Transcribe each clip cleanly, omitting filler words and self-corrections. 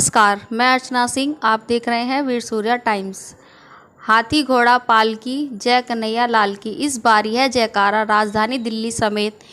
नमस्कार, मैं अर्चना सिंह। आप देख रहे हैं वीर सूर्या टाइम्स। हाथी घोड़ा पालकी जय कन्हैया लाल की। इस बार यह जयकारा राजधानी दिल्ली समेत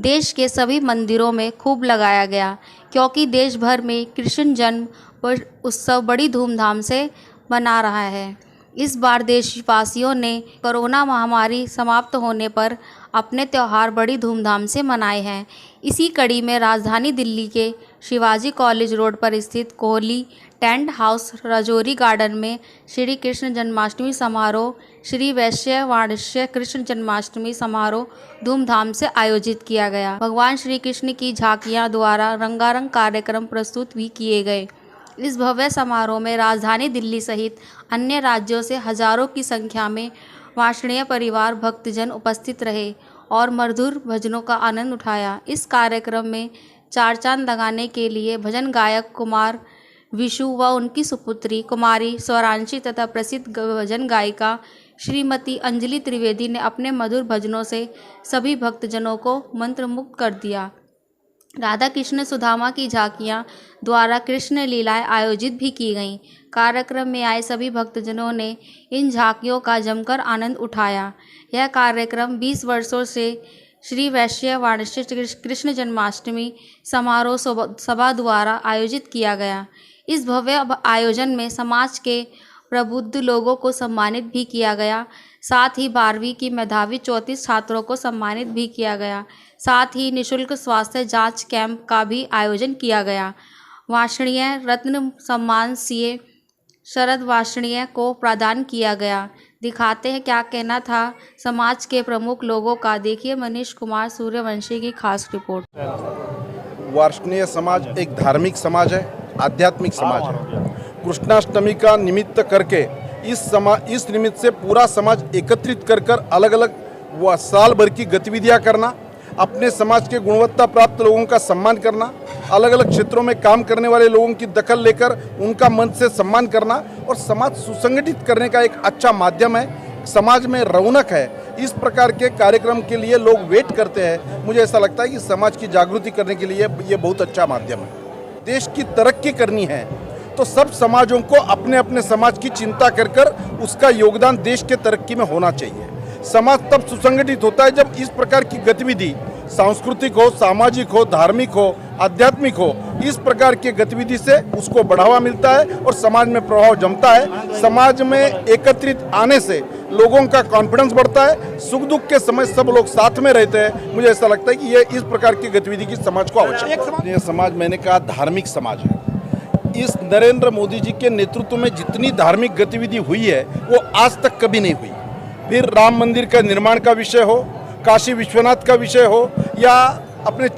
देश के सभी मंदिरों में खूब लगाया गया, क्योंकि देश भर में कृष्ण जन्म उत्सव बड़ी धूमधाम से मना रहा है। इस बार देशवासियों ने कोरोना महामारी समाप्त होने पर अपने त्यौहार बड़ी धूमधाम से मनाए हैं। इसी कड़ी में राजधानी दिल्ली के शिवाजी कॉलेज रोड पर स्थित Kohli tent house Rajouri garden में श्री कृष्ण जन्माष्टमी समारोह, श्री वैश्य वाणिज्य कृष्ण जन्माष्टमी समारोह धूमधाम से आयोजित किया गया। भगवान श्री कृष्ण की झांकियां द्वारा रंगारंग कार्यक्रम प्रस्तुत भी किए गए। इस भव्य समारोह में राजधानी दिल्ली सहित अन्य राज्यों से हजारों की संख्या में वार्षणीय परिवार भक्तजन उपस्थित रहे और मधुर भजनों का आनंद उठाया। इस कार्यक्रम में चार चांद लगाने के लिए भजन गायक कुमार विशु व उनकी सुपुत्री कुमारी स्वरांशी तथा प्रसिद्ध भजन गायिका श्रीमती अंजलि त्रिवेदी ने अपने मधुर भजनों से सभी भक्तजनों को मंत्रमुग्ध कर दिया। राधा कृष्ण सुदामा की झांकियां द्वारा कृष्ण लीलाएं आयोजित भी की गईं। कार्यक्रम में आए सभी भक्तजनों ने इन झांकियों का जमकर आनंद उठाया। यह कार्यक्रम 20 वर्षों से श्री वैश्य वाणिज्य कृष्ण जन्माष्टमी समारोह सभा द्वारा आयोजित किया गया। इस भव्य आयोजन में समाज के प्रबुद्ध लोगों को सम्मानित भी किया गया। साथ ही 12वीं की मेधावी 34 छात्रों को सम्मानित भी किया गया। साथ ही निःशुल्क स्वास्थ्य जांच कैंप का भी आयोजन किया गया। वार्षणीय रत्न सम्मान सीए शरद वार्षणीय को प्रदान किया गया। दिखाते हैं क्या कहना था समाज के प्रमुख लोगों का। देखिए मनीष कुमार सूर्यवंशी की खास रिपोर्ट। वार्षणीय समाज एक धार्मिक समाज है, आध्यात्मिक समाज है। कृष्णाष्टमी का निमित्त करके इस निमित्त से पूरा समाज एकत्रित कर अलग अलग साल भर की गतिविधियां करना, अपने समाज के गुणवत्ता प्राप्त लोगों का सम्मान करना, अलग अलग क्षेत्रों में काम करने वाले लोगों की दखल लेकर उनका मन से सम्मान करना और समाज सुसंगठित करने का एक अच्छा माध्यम है। समाज में रौनक है। इस प्रकार के कार्यक्रम के लिए लोग वेट करते हैं। मुझे ऐसा लगता है कि समाज की जागृति करने के लिए ये बहुत अच्छा माध्यम है। देश की तरक्की करनी है तो सब समाजों को अपने अपने समाज की चिंता कर उसका योगदान देश के तरक्की में होना चाहिए। समाज तब सुसंगठित होता है जब इस प्रकार की गतिविधि सांस्कृतिक हो, सामाजिक हो, धार्मिक हो, आध्यात्मिक हो, इस प्रकार की गतिविधि से उसको बढ़ावा मिलता है और समाज में प्रभाव जमता है। समाज में एकत्रित आने से लोगों का कॉन्फिडेंस बढ़ता है। सुख दुख के समय सब लोग साथ में रहते हैं। मुझे ऐसा लगता है कि ये इस प्रकार की गतिविधि की समाज को आवश्यकता है। समाज मैंने कहा धार्मिक समाज है। इस नरेंद्र मोदी जी के नेतृत्व में जितनी धार्मिक गतिविधि हुई है वो आज तक कभी नहीं हुई। फिर राम मंदिर का निर्माण का विषय हो, काशी विश्वनाथ का विषय हो, या अपने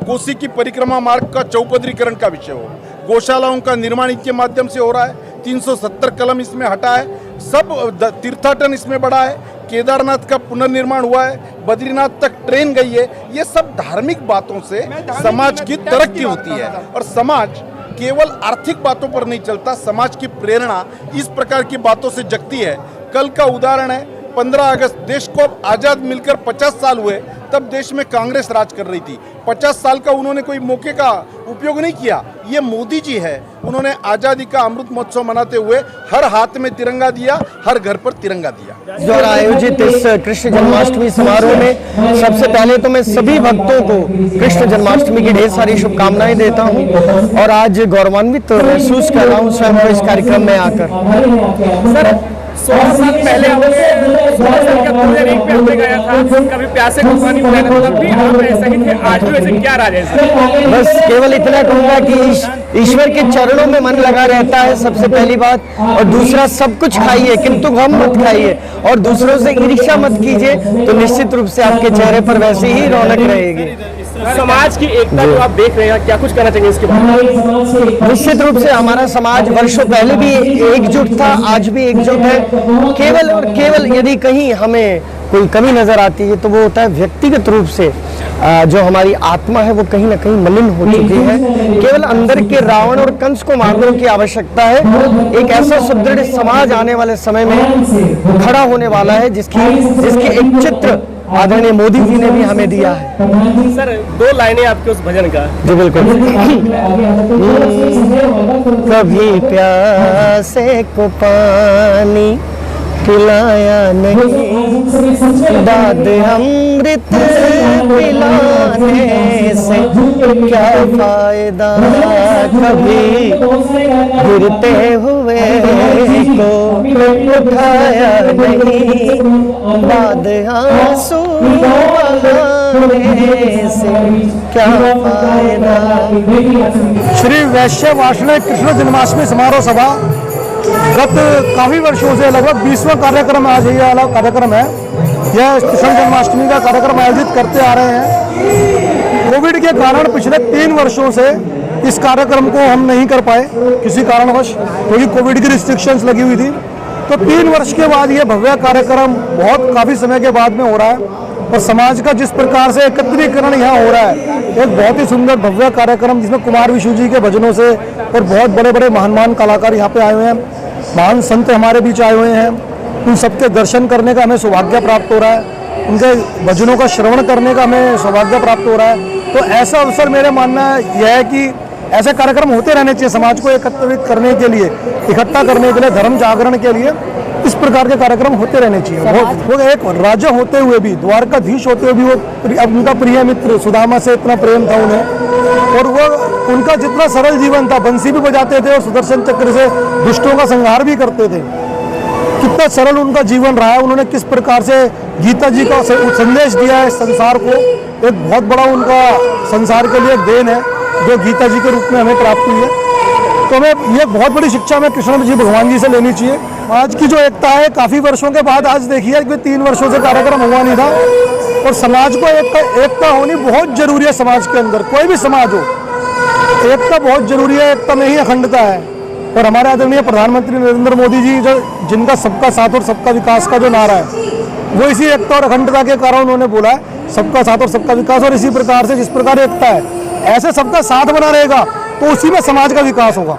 कोसी की परिक्रमा मार्ग का चौपदरीकरण का विषय हो, गौशालाओं का निर्माण इनके माध्यम से हो रहा है। 370 कलम इसमें हटा है। सब तीर्थाटन इसमें बढ़ा है। केदारनाथ का पुनर्निर्माण हुआ है। बद्रीनाथ तक ट्रेन गई है। ये सब धार्मिक बातों से समाज की तरक्की होती है और समाज केवल आर्थिक बातों पर नहीं चलता। समाज की प्रेरणा इस प्रकार की बातों से जगती है। कल का उदाहरण है 15 अगस्त। देश को आज़ाद मिलकर 50 साल हुए, तब देश में कांग्रेस राज कर रही थी। 50 साल का उन्होंने कोई मौके का उपयोग नहीं किया। ये मोदी जी है, उन्होंने आज़ादी का अमृत महोत्सव मनाते हुए हर हाथ में तिरंगा दिया, हर घर पर तिरंगा दिया। द्वारा आयोजित इस कृष्ण जन्माष्टमी समारोह में सबसे पहले तो मैं सभी भक्तों को कृष्ण जन्माष्टमी की ढेर सारी शुभकामनाएं देता हूं और आज गौरवान्वित महसूस कर रहा हूं स्वयं को इस कार्यक्रम में आकर। सर 16 साल पहले 16 साल का 2001 में हमने गया था, कभी प्यासे को पानी पिलाने, तब भी आप ऐसा ही थे। आज भी वैसे क्या राज है सर? बस केवल इतना कहूँगा कि ईश्वर के चरणों में मन लगा रहता है सबसे पहली बात, और दूसरा सब कुछ खाइए किंतु गम मत खाइए और दूसरों से ईर्ष्या मत कीजिए, तो निश्चित रूप से आपके चेहरे पर वैसे ही रौनक रहेगी। समाज की एकता जो आप देख रहे हैं, क्या कुछ कहना चाहिए इसके बारे में? निश्चित रूप से हमारा समाज वर्षों पहले भी एकजुट था, आज भी एकजुट है। केवल और केवल यदि कहीं हमें कोई कमी नजर आती है तो वो होता है व्यक्तिगत रूप से जो हमारी आत्मा है वो कहीं ना कहीं मलिन हो चुकी है। केवल अंदर के रावण और कंस को मारने की आवश्यकता है। एक ऐसा सुदृढ़ समाज आने वाले समय में खड़ा होने वाला है जिसकी एक चित्र आदरणीय मोदी जी ने भी हमें दिया है। सर 2 लाइनें आपके उस भजन का। जी बिल्कुल। कभी प्यासे को पानी पिलाया नहीं, दाद अमृत पिलाने से क्या फायदा, कभी गिरते हुए को उठाया नहीं, दाद आंसू बहाने से क्या फायदा। श्री वैश्य वार्षिक कृष्ण जन्माष्टमी समारोह सभा गत काफ़ी वर्षों से लगभग 20वां कार्यक्रम आज ये वाला कार्यक्रम है। यह कृष्ण जन्माष्टमी का कार्यक्रम आयोजित करते आ रहे हैं। कोविड के कारण पिछले 3 वर्षों से इस कार्यक्रम को हम नहीं कर पाए किसी कारणवश, क्योंकि कोविड की रिस्ट्रिक्शंस लगी हुई थी। तो 3 वर्ष के बाद ये भव्य कार्यक्रम बहुत काफ़ी समय के बाद में हो रहा है और समाज का जिस प्रकार से एकत्रीकरण यहाँ हो रहा है, एक बहुत ही सुंदर भव्य कार्यक्रम जिसमें कुमार विशु जी के भजनों से और बहुत बड़े बड़े महान कलाकार यहाँ पे आए हुए हैं, महान संत हमारे बीच आए हुए हैं। उन सबके दर्शन करने का हमें सौभाग्य प्राप्त हो रहा है, उनके भजनों का श्रवण करने का हमें सौभाग्य प्राप्त हो रहा है। तो ऐसा अवसर मेरे मानना यह है कि ऐसे कार्यक्रम होते रहने चाहिए, समाज को एकत्रित करने के लिए, इकट्ठा करने के लिए, धर्म जागरण के लिए इस प्रकार के कार्यक्रम होते रहने चाहिए। वो एक राजा होते हुए भी, द्वारकाधीश होते हुए भी वो उनका प्रिय मित्र सुदामा से इतना प्रेम था उन्हें, और वो उनका जितना सरल जीवन था, बंसी भी बजाते थे और सुदर्शन चक्र से दुष्टों का संहार भी करते थे। कितना सरल उनका जीवन रहा है। उन्होंने किस प्रकार से गीता जी का संदेश दिया है संसार को, एक बहुत बड़ा उनका संसार के लिए एक देन है जो गीता जी के रूप में हमें प्राप्त हुई है। तो हमें ये बहुत बड़ी शिक्षा हमें कृष्ण जी भगवान जी से लेनी चाहिए। आज की जो एकता है काफ़ी वर्षों के बाद आज देखिए कि 3 वर्षों से कार्यक्रम हुआ नहीं था, और समाज को एकता होनी बहुत जरूरी है। समाज के अंदर कोई भी समाज हो, एकता बहुत जरूरी है, एकता में ही अखंडता है। और हमारे आदरणीय प्रधानमंत्री नरेंद्र मोदी जी जो जिनका सबका साथ और सबका विकास का जो नारा है, वो इसी एकता और अखंडता के कारण उन्होंने बोला है, सबका साथ और सबका विकास। और इसी प्रकार से जिस प्रकार एकता है, ऐसे सबका साथ बना रहेगा तो उसी में समाज का विकास होगा।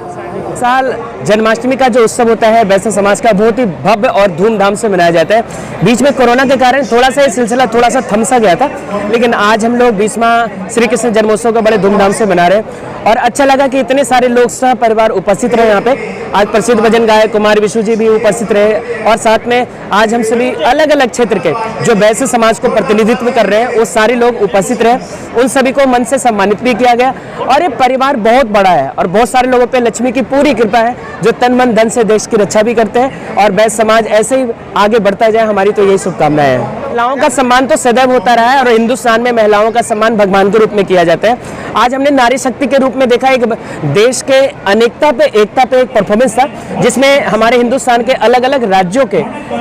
साल जन्माष्टमी का जो उत्सव होता है वैसे समाज का बहुत ही भव्य और धूमधाम से मनाया जाता है। बीच में कोरोना के कारण थोड़ा सा ये सिलसिला थोड़ा सा थम सा गया था, लेकिन आज हम लोग 20वां श्री कृष्ण जन्मोत्सव को बड़े धूमधाम से मना रहे हैं और अच्छा लगा कि इतने सारे लोग सह परिवार उपस्थित रहे यहाँ पे। आज प्रसिद्ध भजन गायक कुमार विशु जी भी उपस्थित रहे और साथ में आज हम सभी अलग अलग क्षेत्र के जो वैश्य समाज को प्रतिनिधित्व कर रहे हैं वो सारे लोग उपस्थित रहे। उन सभी को मन से सम्मानित भी किया गया और ये परिवार बहुत बड़ा है और बहुत सारे लोगों पे लक्ष्मी की पूरी कृपा है जो तन मन धन से देश की रक्षा भी करते हैं और वैश्य समाज ऐसे ही आगे बढ़ता जाए, हमारी तो यही शुभकामनाएं हैं। महिलाओं का सम्मान तो सदैव होता रहा है और हिंदुस्तान में महिलाओं का सम्मान भगवान के रूप में किया जाता है। आज हमने नारी शक्ति के रूप में देखा एक देश के अनेकता पे एकता पे एक परफॉर्मेंस था जिसमें हमारे हिंदुस्तान के अलग अलग राज्यों के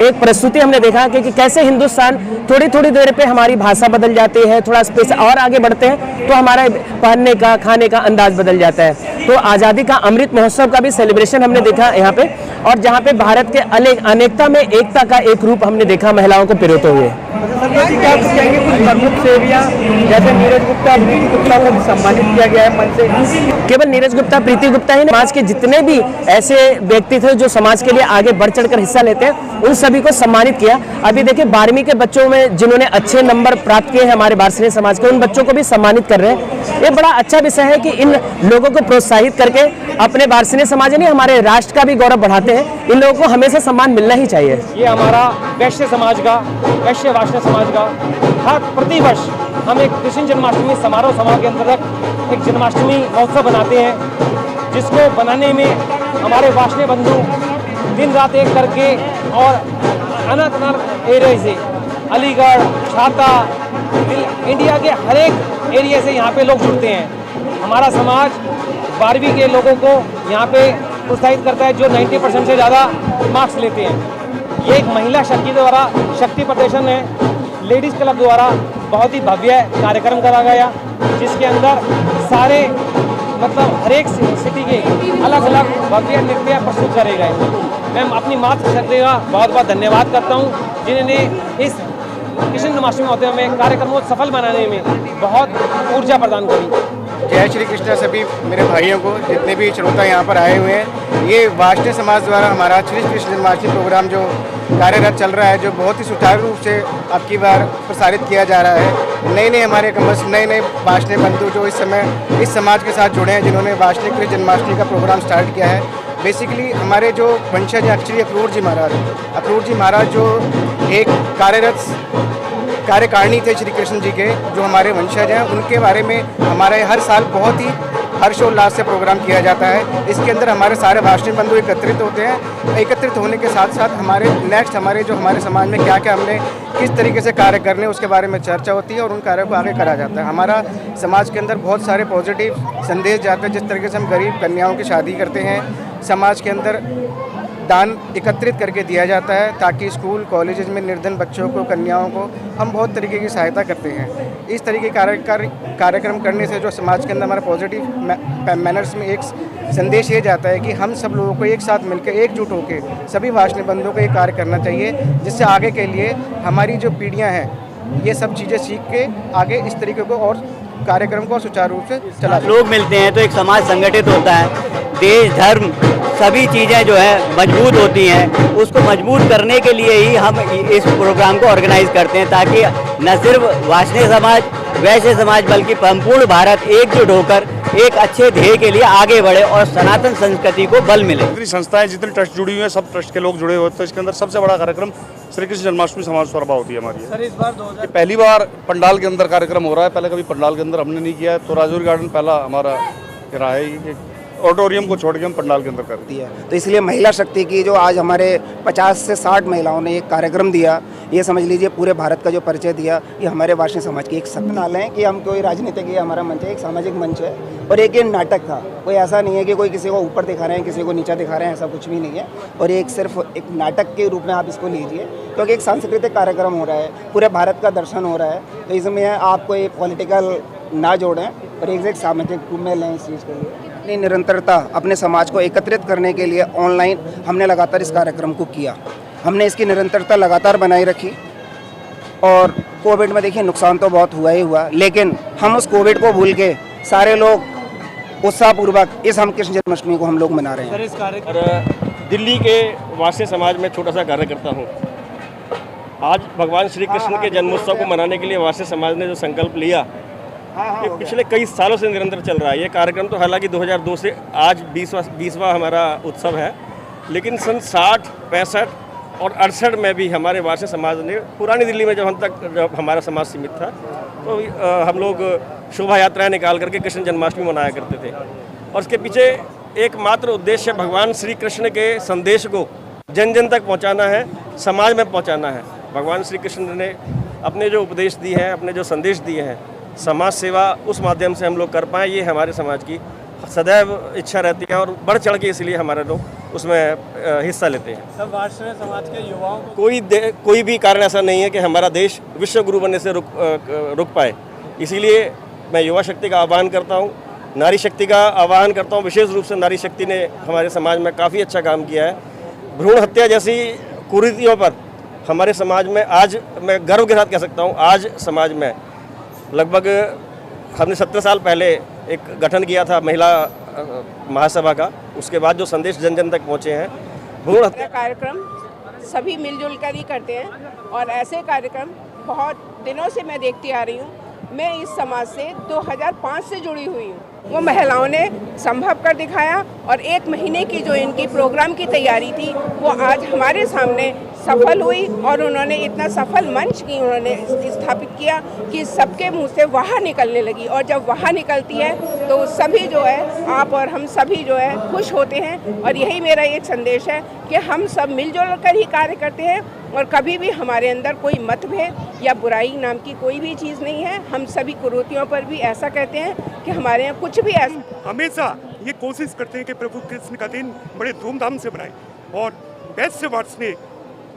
एक प्रस्तुति हमने देखा कि कैसे हिंदुस्तान थोड़ी थोड़ी देर पे हमारी भाषा बदल जाती है, थोड़ा स्पेस और आगे बढ़ते हैं तो हमारा पहनने का खाने का अंदाज बदल जाता है। तो आज़ादी का अमृत महोत्सव का भी सेलिब्रेशन हमने देखा यहाँ पे और जहाँ पे भारत के अनेकता में एकता का एक रूप हमने देखा महिलाओं को पिरोते हुए। जैसे नीरज गुप्ता, प्रीति गुप्ता को सम्मानित किया गया है मन से। केवल नीरज गुप्ता, प्रीति गुप्ता ही नहीं, समाज के जितने भी ऐसे व्यक्ति थे जो समाज के लिए आगे बढ़ चढ़कर हिस्सा लेते हैं उन सभी को सम्मानित किया। अभी देखिए 12वीं के बच्चों में जिन्होंने अच्छे नंबर प्राप्त किए हैं हमारे वार्षिक समाज के, उन बच्चों को भी सम्मानित कर रहे हैं। ये बड़ा अच्छा विषय है कि इन लोगों को प्रोत्साहित करके अपने वार्षिक समाज नहीं हमारे राष्ट्र का भी गौरव बढ़ाते हैं। इन लोगों को हमेशा सम्मान मिलना ही चाहिए। ये हमारा वैश्य समाज का, वैश्य वार्षिक समाज का हर प्रतिवर्ष हम एक कृष्ण जन्माष्टमी समारोह सभा के अंतर्गत एक जन्माष्टमी महोत्सव बनाते हैं, जिसको बनाने में हमारे वार्षिक बंधु दिन रात एक करके और अनंतनाग एरिया से अलीगढ़, छाता, इंडिया के हर एक एरिया से यहाँ पे लोग जुड़ते हैं। हमारा समाज 12वीं के लोगों को यहाँ पे प्रोत्साहित करता है जो 90% से ज़्यादा मार्क्स लेते हैं। ये एक महिला शक्ति द्वारा शक्ति प्रदर्शन है, लेडीज़ क्लब द्वारा बहुत ही भव्य कार्यक्रम करा गया जिसके अंदर सारे मतलब हर एक सिटी के अलग अलग भव्य नृत्य प्रस्तुत करे गए। मैं अपनी मातृशक्ति का बहुत बहुत धन्यवाद करता हूँ जिन्होंने इस कृष्ण जन्माष्टमी महोत्सव में कार्यक्रमों को सफल बनाने में बहुत ऊर्जा प्रदान करी। जय श्री कृष्ण सभी मेरे भाइयों को, जितने भी श्रोता यहाँ पर आए हुए हैं। ये वाष्णेय समाज द्वारा हमारा श्री कृष्ण जन्माष्टमी प्रोग्राम जो कार्यरत चल रहा है, जो बहुत ही सुचारू रूप से अब की बार प्रसारित किया जा रहा है। नए नए हमारे कमर्स, नए नए वाष्णेय बंधु जो इस समय इस समाज के साथ जुड़े हैं, जिन्होंने वाष्णेय कृष्ण जन्माष्टमी का प्रोग्राम स्टार्ट किया है। बेसिकली हमारे जो वंशज हैं, एक्चुअली अक्रूर जी महाराज जो एक कार्यकारिणी थे श्री कृष्ण जी के, जो हमारे वंशज हैं, उनके बारे में हमारे हर साल बहुत ही हर्षोल्लास से प्रोग्राम किया जाता है। इसके अंदर हमारे सारे वाष्णेय बंधु एकत्रित होते हैं। एकत्रित होने के साथ साथ हमारे समाज में क्या क्या हमने किस तरीके से कार्य करने, उसके बारे में चर्चा होती है और उन कार्यों को आगे करा जाता है। हमारा समाज के अंदर बहुत सारे पॉजिटिव संदेश जाते हैं। जिस तरीके से हम गरीब कन्याओं की शादी करते हैं, समाज के अंदर दान एकत्रित करके दिया जाता है, ताकि स्कूल कॉलेजेस में निर्धन बच्चों को, कन्याओं को हम बहुत तरीके की सहायता करते हैं। इस तरीके कार्यक्रम करने से जो समाज के अंदर हमारा पॉजिटिव मैनर्स में एक संदेश ये जाता है कि हम सब लोगों को एक साथ मिलकर एकजुट होकर सभी वाष्णेय बंधुओं को ये कार्य करना चाहिए, जिससे आगे के लिए हमारी जो पीढ़ियाँ हैं ये सब चीज़ें सीख के आगे इस तरीके को और कार्यक्रम को सुचारू रूप से चला। लोग मिलते हैं तो एक समाज संगठित होता है, देश धर्म सभी चीज़ें जो है मजबूत होती हैं। उसको मजबूत करने के लिए ही हम इस प्रोग्राम को ऑर्गेनाइज करते हैं, ताकि न सिर्फ वाष्णेय समाज, वैश्य समाज, बल्कि संपूर्ण भारत एकजुट होकर एक अच्छे ध्येय के लिए आगे बढ़े और सनातन संस्कृति को बल मिले। जितनी संस्थाएं, जितनी ट्रस्ट जुड़ी हुई हैं, सब ट्रस्ट के लोग जुड़े हुए हैं। तो इसके अंदर सबसे बड़ा कार्यक्रम श्री कृष्ण जन्माष्टमी समाज सभा होती है हमारी। सर, इस बार पहली बार पंडाल के अंदर कार्यक्रम हो रहा है। पहले कभी पंडाल के अंदर हमने नहीं किया है, तो राजौरी गार्डन पहला हमारा रहा है। ऑडिटोरियम को छोड़ के हम पंडाल के अंदर करती है। तो इसलिए महिला शक्ति की जो आज हमारे 50 से 60 महिलाओं ने एक कार्यक्रम दिया, ये समझ लीजिए पूरे भारत का जो परिचय दिया, ये हमारे वाष्णेय समाज की एक सपना है कि हम कोई राजनीतिक, ये हमारा मंच है, एक सामाजिक मंच है। और एक ये नाटक था, कोई ऐसा नहीं है कि कोई किसी को ऊपर दिखा रहे हैं, किसी को नीचा दिखा रहे हैं, ऐसा कुछ भी नहीं है। और एक सिर्फ एक नाटक के रूप में आप इसको लीजिए, क्योंकि एक सांस्कृतिक कार्यक्रम हो रहा है, पूरे भारत का दर्शन हो रहा है। तो इसमें आप कोई पॉलिटिकल ना जोड़ें और एक सामाजिक रूप में लें इस चीज़ के लिए। अपनी निरंतरता, अपने समाज को एकत्रित करने के लिए ऑनलाइन हमने लगातार इस कार्यक्रम को किया। हमने इसकी निरंतरता लगातार बनाए रखी। और कोविड में देखिए नुकसान तो बहुत हुआ ही हुआ, लेकिन हम उस कोविड को भूल के सारे लोग उत्साहपूर्वक इस हम कृष्ण जन्माष्टमी को हम लोग मना रहे हैं। इस कार्यक्रम दिल्ली के वाष्णेय समाज में छोटा सा कार्य करता हूँ। आज भगवान श्री कृष्ण के जन्मोत्सव को मनाने के लिए वाष्णेय समाज ने जो संकल्प लिया, ये पिछले कई सालों से निरंतर चल रहा है। ये कार्यक्रम तो हालांकि 2002 से आज 20वां हमारा उत्सव है, लेकिन सन 60, 65 और 68 में भी हमारे वाष्णेय समाज ने, पुरानी दिल्ली में जब हमारा समाज सीमित था, तो हम लोग शोभा यात्राएँ निकाल करके कृष्ण जन्माष्टमी मनाया करते थे। और उसके पीछे एकमात्र उद्देश्य भगवान श्री कृष्ण के संदेश को जन जन तक पहुँचाना है, समाज में पहुँचाना है। भगवान श्री कृष्ण ने अपने जो उपदेश दिए हैं, अपने जो संदेश दिए हैं, समाज सेवा उस माध्यम से हम लोग कर पाएँ, ये हमारे समाज की सदैव इच्छा रहती है। और बढ़ चढ़ के इसलिए हमारे लोग उसमें हिस्सा लेते हैं। सब वाष्णेय समाज के युवाओं को कोई भी कारण ऐसा नहीं है कि हमारा देश विश्व गुरु बनने से रुक पाए। इसीलिए मैं युवा शक्ति का आह्वान करता हूँ, नारी शक्ति का आह्वान करता हूँ। विशेष रूप से नारी शक्ति ने हमारे समाज में काफ़ी अच्छा काम किया है। भ्रूण हत्या जैसी कुरीतियों पर हमारे समाज में आज मैं गर्व के साथ कह सकता हूँ, आज समाज में लगभग हमने 17 साल पहले एक गठन किया था महिला महासभा का। उसके बाद जो संदेश जन जन तक पहुँचे हैं, भ्रूण हत्या कार्यक्रम सभी मिलजुल कर ही करते हैं। और ऐसे कार्यक्रम बहुत दिनों से मैं देखती आ रही हूँ। मैं इस समाज से 2005 से जुड़ी हुई हूँ। वो महिलाओं ने संभव कर दिखाया और 1 महीने की जो इनकी प्रोग्राम की तैयारी थी, वो आज हमारे सामने सफल हुई। और उन्होंने इतना सफल मंच की उन्होंने स्थापित किया कि सबके मुंह से वाह निकलने लगी। और जब वाह निकलती है तो सभी जो है, आप और हम सभी जो है खुश होते हैं। और यही मेरा एक संदेश है कि हम सब मिलजुल कर ही कार्य करते हैं और कभी भी हमारे अंदर कोई मतभेद या बुराई नाम की कोई भी चीज़ नहीं है। हम सभी कुरीतियों पर भी ऐसा कहते हैं कि हमारे यहाँ कुछ भी ऐसा, हमेशा ये कोशिश करते हैं कि प्रभु कृष्ण का दिन बड़े धूमधाम से मनाएं। और वैश्य वाष्णेय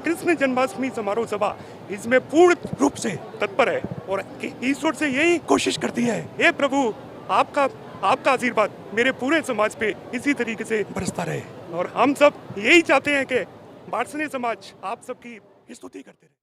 कृष्ण जन्माष्टमी समारोह सभा इसमें पूर्ण रूप से तत्पर है और ईश्वर से यही कोशिश करती है, हे प्रभु आपका आशीर्वाद मेरे पूरे समाज पे इसी तरीके से बरसता रहे। और हम सब यही चाहते हैं कि वाष्णेय समाज आप सबकी स्तुति करते रहे।